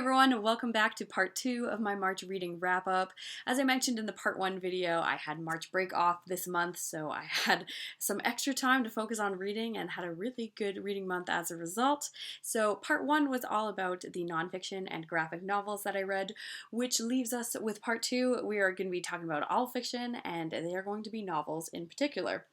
everyone, welcome back to part 2 of my March reading wrap-up. As I mentioned in the part 1 video, I had March break off this month, so I had some extra time to focus on reading and had a really good reading month as a result. So part 1 was all about the nonfiction and graphic novels that I read, which leaves us with part 2. We are going to be talking about all fiction, and they are going to be novels in particular.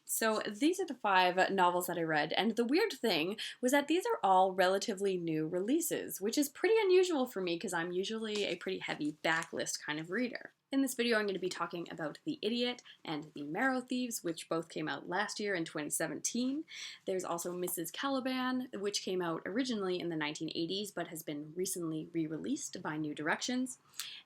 So these are the 5 novels that I read, and the weird thing was that these are all relatively new releases, which is pretty unusual for me because I'm usually a pretty heavy backlist kind of reader. In this video, I'm going to be talking about The Idiot and The Marrow Thieves, which both came out last year in 2017. There's also Mrs. Caliban, which came out originally in the 1980s, but has been recently re-released by New Directions.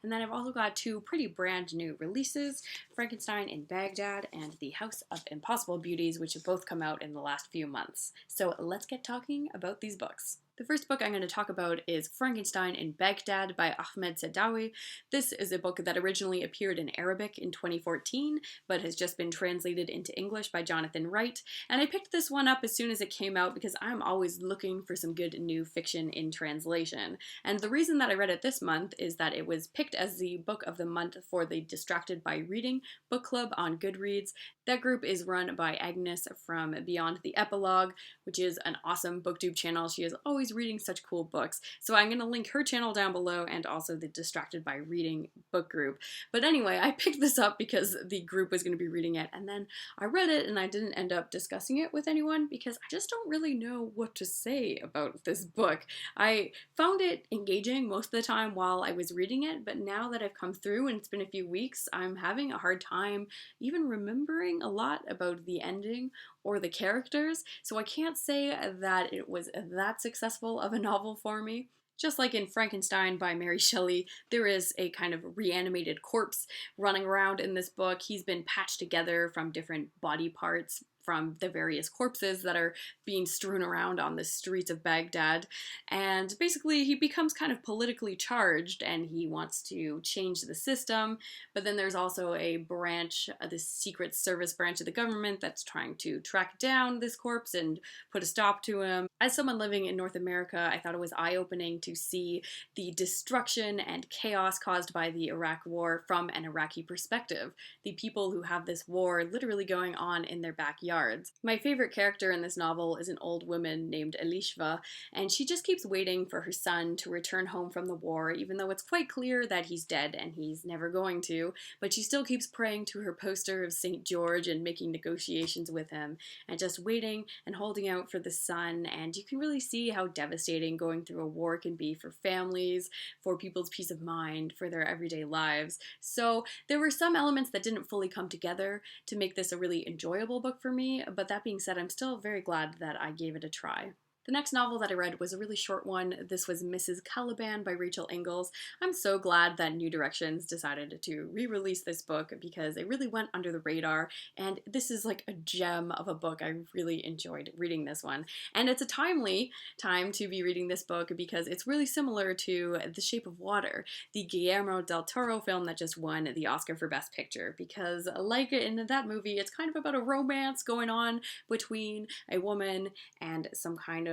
And then I've also got 2 pretty brand new releases, Frankenstein and Baghdad and The House of Impossible Beauties, which have both come out in the last few months. So let's get talking about these books. The first book I'm going to talk about is Frankenstein and Baghdad by Ahmed Saadawi. This is a book that originally appeared in Arabic in 2014, but has just been translated into English by Jonathan Wright. And I picked this one up as soon as it came out because I'm always looking for some good new fiction in translation. And the reason that I read it this month is that it was picked as the book of the month for the Distracted by Reading book club on Goodreads. That group is run by Agnes from Beyond the Epilogue, which is an awesome booktube channel. She is always reading such cool books. So I'm going to link her channel down below and also the Distracted by Reading book group. But anyway, I picked this up because the group was going to be reading it, and then I read it and I didn't end up discussing it with anyone because I just don't really know what to say about this book. I found it engaging most of the time while I was reading it, but now that I've come through and it's been a few weeks, I'm having a hard time even remembering a lot about the ending or the characters, so I can't say that it was that successful of a novel for me. Just like in Frankenstein by Mary Shelley, there is a kind of reanimated corpse running around in this book. He's been patched together from different body parts from the various corpses that are being strewn around on the streets of Baghdad. And basically he becomes kind of politically charged and he wants to change the system. But then there's also a branch, the Secret Service branch of the government that's trying to track down this corpse and put a stop to him. As someone living in North America, I thought it was eye-opening to see the destruction and chaos caused by the Iraq War from an Iraqi perspective. The people who have this war literally going on in their backyard. My favorite character in this novel is an old woman named Elif, and she just keeps waiting for her son to return home from the war, even though it's quite clear that he's dead and he's never going to, but she still keeps praying to her poster of St. George and making negotiations with him, and just waiting and holding out for the son. And you can really see how devastating going through a war can be for families, for people's peace of mind, for their everyday lives. So there were some elements that didn't fully come together to make this a really enjoyable book for me. But that being said, I'm still very glad that I gave it a try. The next novel that I read was a really short one. This was Mrs. Caliban by Rachel Ingalls. I'm so glad that New Directions decided to re-release this book because it really went under the radar, and this is like a gem of a book. I really enjoyed reading this one. And it's a timely time to be reading this book because it's really similar to The Shape of Water, the Guillermo del Toro film that just won the Oscar for Best Picture, because like in that movie, it's kind of about a romance going on between a woman and some kind of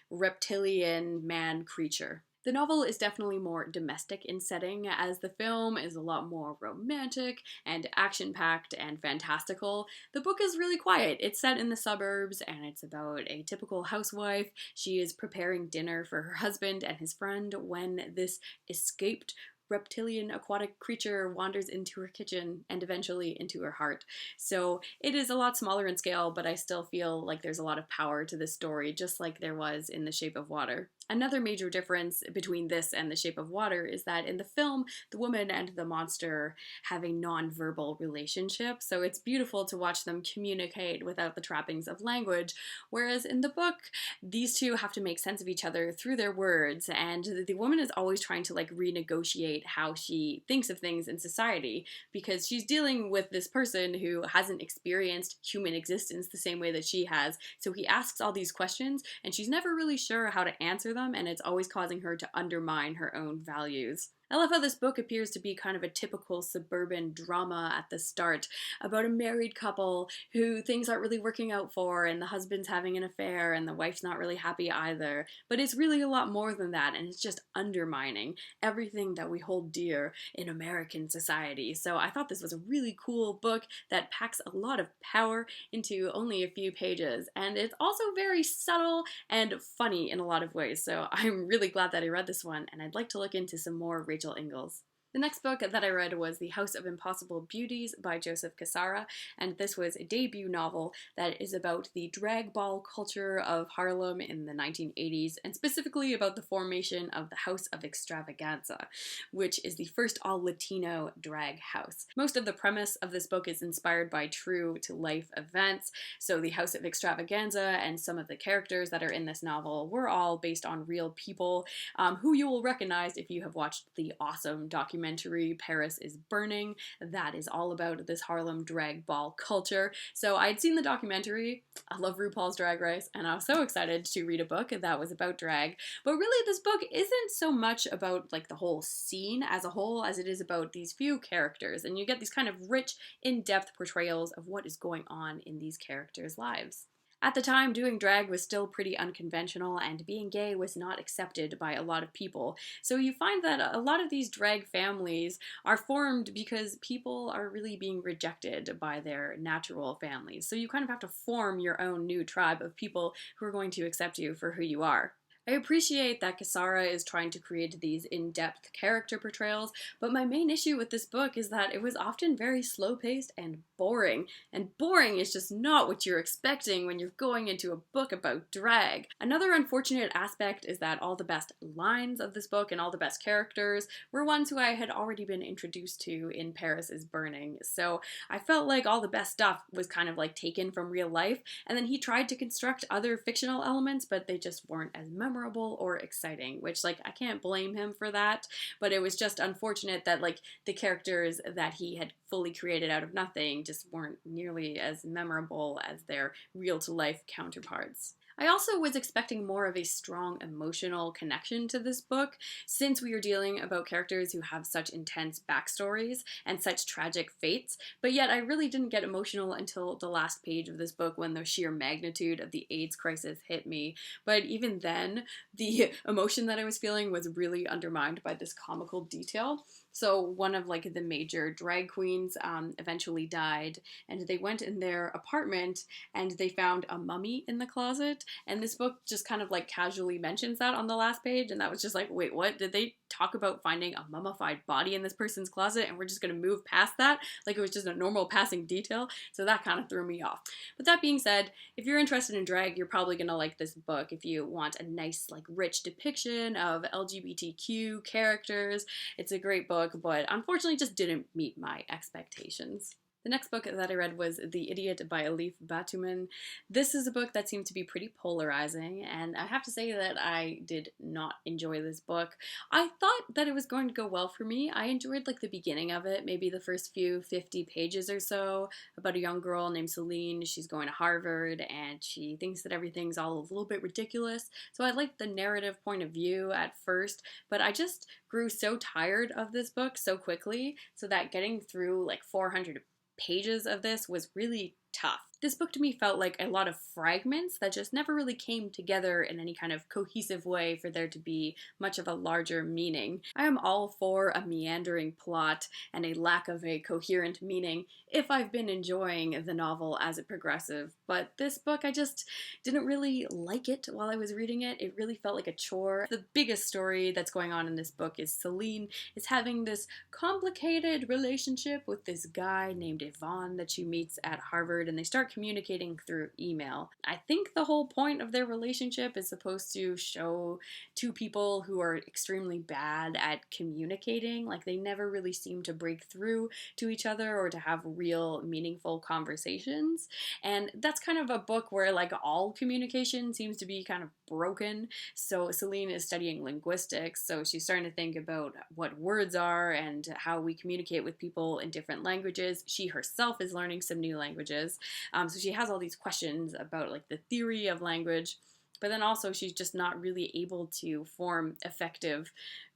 reptilian man creature. The novel is definitely more domestic in setting, as the film is a lot more romantic and action-packed and fantastical. The book is really quiet. It's set in the suburbs, and it's about a typical housewife. She is preparing dinner for her husband and his friend when this escaped reptilian aquatic creature wanders into her kitchen and eventually into her heart. So it is a lot smaller in scale, but I still feel like there's a lot of power to this story, just like there was in The Shape of Water. Another major difference between this and The Shape of Water is that in the film, the woman and the monster have a non-verbal relationship, so it's beautiful to watch them communicate without the trappings of language, whereas in the book, these two have to make sense of each other through their words, and the woman is always trying to renegotiate how she thinks of things in society, because she's dealing with this person who hasn't experienced human existence the same way that she has, so he asks all these questions, and she's never really sure how to answer them, and it's always causing her to undermine her own values. I love how this book appears to be kind of a typical suburban drama at the start about a married couple who things aren't really working out for, and the husband's having an affair and the wife's not really happy either. But it's really a lot more than that, and it's just undermining everything that we hold dear in American society. So I thought this was a really cool book that packs a lot of power into only a few pages, and it's also very subtle and funny in a lot of ways. So I'm really glad that I read this one, and I'd like to look into some more Rachel Ingalls. The next book that I read was The House of Impossible Beauties by Joseph Cassara, and this was a debut novel that is about the drag ball culture of Harlem in the 1980s, and specifically about the formation of the House of Extravaganza, which is the first all-Latino drag house. Most of the premise of this book is inspired by true-to-life events, so the House of Extravaganza and some of the characters that are in this novel were all based on real people who you will recognize if you have watched the awesome documentary Paris is Burning. That is all about this Harlem drag ball culture. So I'd seen the documentary, I love RuPaul's Drag Race, and I was so excited to read a book that was about drag. But really this book isn't so much about like the whole scene as a whole as it is about these few characters, and you get these kind of rich, in-depth portrayals of what is going on in these characters' lives. At the time, doing drag was still pretty unconventional, and being gay was not accepted by a lot of people. So you find that a lot of these drag families are formed because people are really being rejected by their natural families. So you kind of have to form your own new tribe of people who are going to accept you for who you are. I appreciate that Cassara is trying to create these in-depth character portrayals, but my main issue with this book is that it was often very slow-paced and boring is just not what you're expecting when you're going into a book about drag. Another unfortunate aspect is that all the best lines of this book and all the best characters were ones who I had already been introduced to in Paris is Burning, so I felt like all the best stuff was kind of like taken from real life, and then he tried to construct other fictional elements, but they just weren't as memorable or exciting, which like I can't blame him for that, but it was just unfortunate that like the characters that he had fully created out of nothing just weren't nearly as memorable as their real-to-life counterparts. I also was expecting more of a strong emotional connection to this book, since we are dealing about characters who have such intense backstories and such tragic fates, but yet I really didn't get emotional until the last page of this book when the sheer magnitude of the AIDS crisis hit me. But even then, the emotion that I was feeling was really undermined by this comical detail. So one of like the major drag queens eventually died, and they went in their apartment and they found a mummy in the closet, and this book just kind of like casually mentions that on the last page, and that was just like, wait, what? Did they talk about finding a mummified body in this person's closet and we're just gonna move past that like it was just a normal passing detail? So that kind of threw me off. But that being said, if you're interested in drag, you're probably gonna like this book if you want a nice like rich depiction of LGBTQ characters. It's a great book, but unfortunately just didn't meet my expectations. The next book that I read was The Idiot by Elif Batuman. This is a book that seemed to be pretty polarizing, and I have to say that I did not enjoy this book. I thought that it was going to go well for me. I enjoyed like the beginning of it, maybe the first few 50 pages or so, about a young girl named Celine. She's going to Harvard, and she thinks that everything's all a little bit ridiculous. So I liked the narrative point of view at first, but I just grew so tired of this book so quickly, so that getting through like 400 pages of this was really tough. This book to me felt like a lot of fragments that just never really came together in any kind of cohesive way for there to be much of a larger meaning. I am all for a meandering plot and a lack of a coherent meaning if I've been enjoying the novel as it progresses, but this book I just didn't really like it while I was reading it. It really felt like a chore. The biggest story that's going on in this book is Celine is having this complicated relationship with this guy named Yvonne that she meets at Harvard, and they start communicating through email. I think the whole point of their relationship is supposed to show two people who are extremely bad at communicating. Like they never really seem to break through to each other or to have real meaningful conversations. And that's kind of a book where like all communication seems to be kind of broken. So Celine is studying linguistics, so she's starting to think about what words are and how we communicate with people in different languages. She herself is learning some new languages. So she has all these questions about like the theory of language, but then also she's just not really able to form effective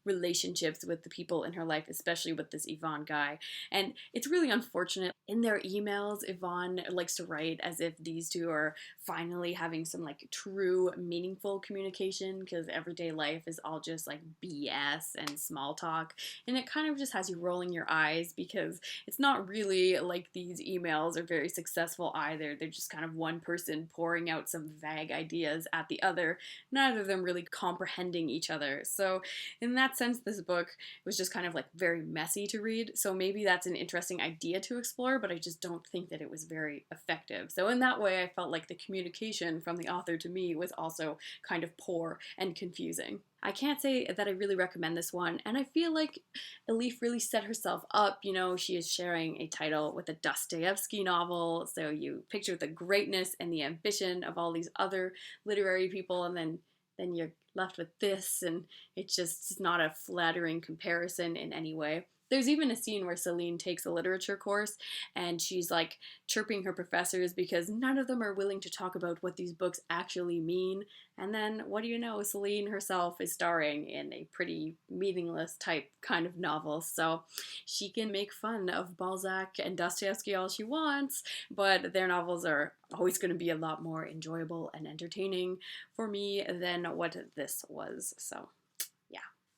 relationships with the people in her life, especially with this Yvonne guy. And it's really unfortunate. In their emails, Yvonne likes to write as if these two are finally having some like true meaningful communication, because everyday life is all just like BS and small talk, and it kind of just has you rolling your eyes because it's not really like these emails are very successful either. They're just kind of one person pouring out some vague ideas at the other, neither of them really comprehending each other. So in that sense, this book was just kind of like very messy to read. So maybe that's an interesting idea to explore, but I just don't think that it was very effective. So in that way, I felt like the communication from the author to me was also kind of poor and confusing. I can't say that I really recommend this one, and I feel like Elif really set herself up. You know, she is sharing a title with a Dostoevsky novel, so you picture the greatness and the ambition of all these other literary people, and then you're left with this, and it's just not a flattering comparison in any way. There's even a scene where Celine takes a literature course and she's like chirping her professors because none of them are willing to talk about what these books actually mean. And then, what do you know, Celine herself is starring in a pretty meaningless type kind of novel. So she can make fun of Balzac and Dostoevsky all she wants, but their novels are always going to be a lot more enjoyable and entertaining for me than what this was. So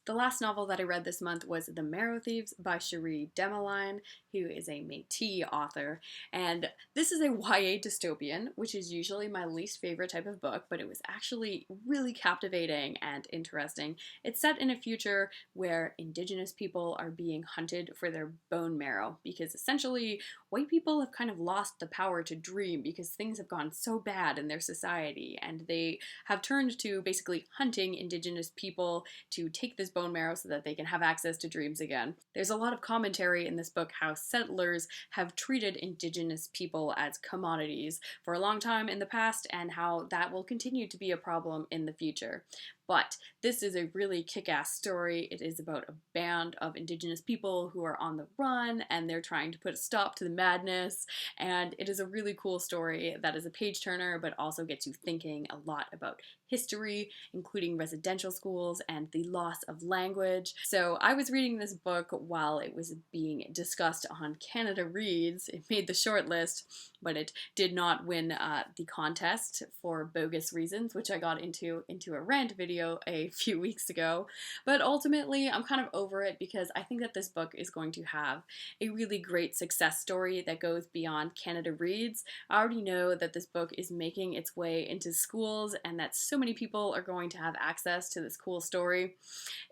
the last novel that I read this month was The Marrow Thieves by Cherie, Dimaline, who is a Métis author. And this is a YA dystopian, which is usually my least favorite type of book, but it was actually really captivating and interesting. It's set in a future where indigenous people are being hunted for their bone marrow, because essentially white people have kind of lost the power to dream because things have gone so bad in their society, and they have turned to basically hunting indigenous people to take this bone marrow so that they can have access to dreams again. There's a lot of commentary in this book how settlers have treated indigenous people as commodities for a long time in the past, and how that will continue to be a problem in the future. But this is a really kick-ass story. It is about a band of indigenous people who are on the run, and they're trying to put a stop to the madness, and it is a really cool story that is a page-turner, but also gets you thinking a lot about history, including residential schools and the loss of language. So I was reading this book while it was being discussed on Canada Reads. It made the shortlist, but it did not win the contest for bogus reasons, which I got into a rant video a few weeks ago. But ultimately, I'm kind of over it because I think that this book is going to have a really great success story that goes beyond Canada Reads. I already know that this book is making its way into schools and that so many people are going to have access to this cool story.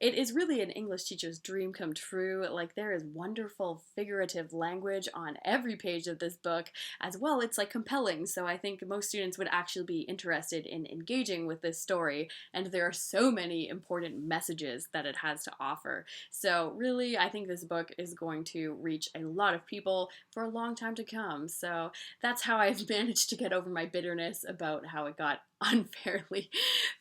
It is really an English teacher's dream come true. Like, there is wonderful figurative language on every page of this book as well. It's like compelling, so I think most students would actually be interested in engaging with this story, and there are so many important messages that it has to offer. So really, I think this book is going to reach a lot of people for a long time to come. So that's how I've managed to get over my bitterness about how it got unfairly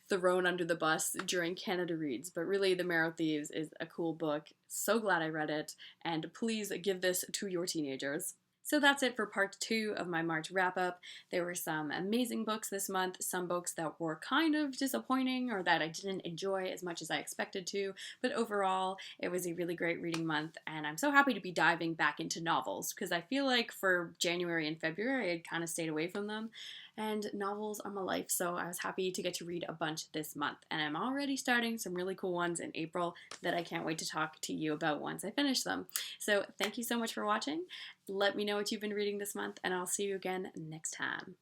thrown under the bus during Canada Reads. But really, The Marrow Thieves is a cool book. So glad I read it, and please give this to your teenagers. So that's it for part 2 of my March wrap-up. There were some amazing books this month, some books that were kind of disappointing or that I didn't enjoy as much as I expected to, but overall, it was a really great reading month, and I'm so happy to be diving back into novels, because I feel like for January and February, I'd kind of stayed away from them, and novels are my life, so I was happy to get to read a bunch this month, and I'm already starting some really cool ones in April that I can't wait to talk to you about once I finish them. So thank you so much for watching. Let me know what you've been reading this month, and I'll see you again next time.